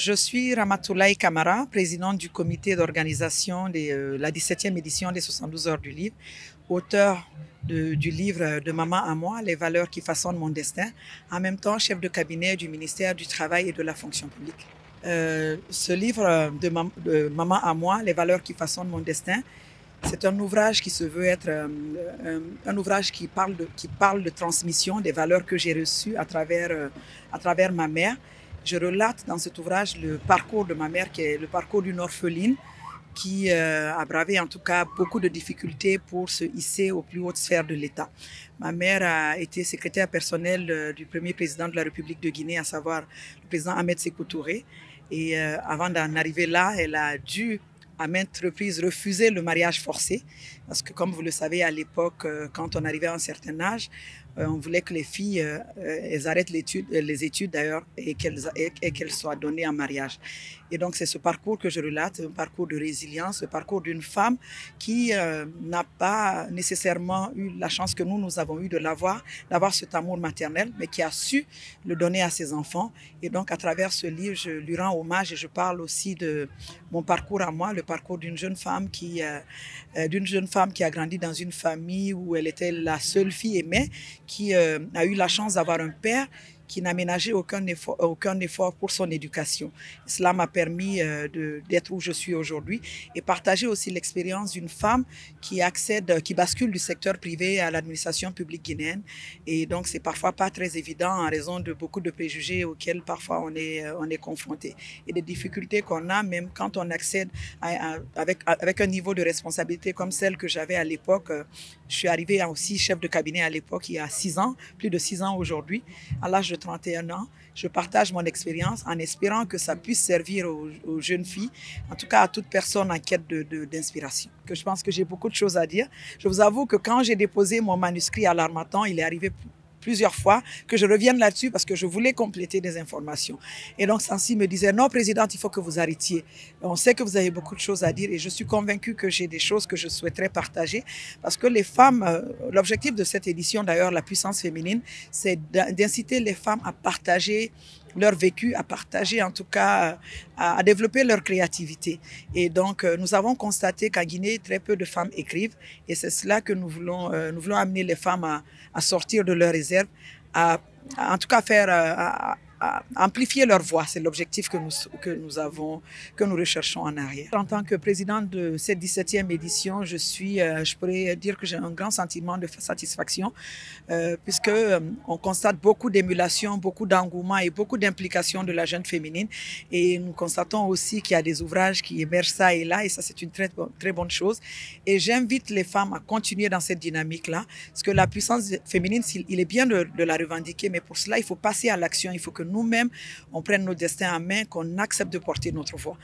Je suis Ramatoulaye Camara, présidente du comité d'organisation de la 17e édition des 72 heures du livre, auteur du livre de Maman à moi, les valeurs qui façonnent mon destin, en même temps chef de cabinet du ministère du Travail et de la fonction publique. Ce livre de Maman à moi, les valeurs qui façonnent mon destin, c'est un ouvrage qui se veut être un ouvrage qui parle de transmission des valeurs que j'ai reçues à travers ma mère. Je relate dans cet ouvrage le parcours de ma mère, qui est le parcours d'une orpheline qui a bravé en tout cas beaucoup de difficultés pour se hisser aux plus hautes sphères de l'État. Ma mère a été secrétaire personnelle du premier président de la République de Guinée, à savoir le président Ahmed Sékou Touré. Et avant d'en arriver là, elle a dû à maintes reprises refuser le mariage forcé, parce que comme vous le savez, à l'époque, quand on arrivait à un certain âge, on voulait que les filles elles arrêtent les études d'ailleurs et qu'elles soient données en mariage. Et donc c'est ce parcours que je relate, un parcours de résilience, le parcours d'une femme qui n'a pas nécessairement eu la chance que nous avons eu d'avoir cet amour maternel, mais qui a su le donner à ses enfants. Et donc à travers ce livre, je lui rends hommage et je parle aussi de mon parcours à moi, le parcours d'une jeune femme qui a grandi dans une famille où elle était la seule fille aimée, qui a eu la chance d'avoir un père qui n'a ménagé aucun effort pour son éducation. Cela m'a permis d'être où je suis aujourd'hui et partager aussi l'expérience d'une femme qui bascule du secteur privé à l'administration publique guinéenne. Et donc, c'est parfois pas très évident en raison de beaucoup de préjugés auxquels parfois on est confronté. Et des difficultés qu'on a même quand on accède avec un niveau de responsabilité comme celle que j'avais à l'époque. Je suis arrivée aussi chef de cabinet à l'époque il y a 6 ans, plus de 6 ans aujourd'hui, à l'âge de 31 ans. Je partage mon expérience en espérant que ça puisse servir aux jeunes filles, en tout cas à toute personne en quête d'inspiration. Je pense que j'ai beaucoup de choses à dire. Je vous avoue que quand j'ai déposé mon manuscrit à l'Harmattan, il est arrivé plusieurs fois que je revienne là-dessus parce que je voulais compléter des informations. Et donc Sancy me disait, non, présidente, il faut que vous arrêtiez. On sait que vous avez beaucoup de choses à dire et je suis convaincue que j'ai des choses que je souhaiterais partager parce que les femmes, l'objectif de cette édition d'ailleurs, la puissance féminine, c'est d'inciter les femmes à partager leur vécu, à partager en tout cas, à développer leur créativité. Et donc, nous avons constaté qu'en Guinée, très peu de femmes écrivent et c'est cela que nous voulons amener les femmes à sortir de leur réserve, en tout cas à amplifier leur voix. C'est l'objectif que nous recherchons en arrière. En tant que présidente de cette 17e édition, je pourrais dire que j'ai un grand sentiment de satisfaction puisque on constate beaucoup d'émulation, beaucoup d'engouement et beaucoup d'implication de la jeune féminine. Et nous constatons aussi qu'il y a des ouvrages qui émergent ça et là, et ça c'est une très bonne chose. Et j'invite les femmes à continuer dans cette dynamique-là, parce que la puissance féminine, il est bien de la revendiquer, mais pour cela, il faut passer à l'action, il faut que nous-mêmes, on prenne nos destins en main, qu'on accepte de porter notre voix.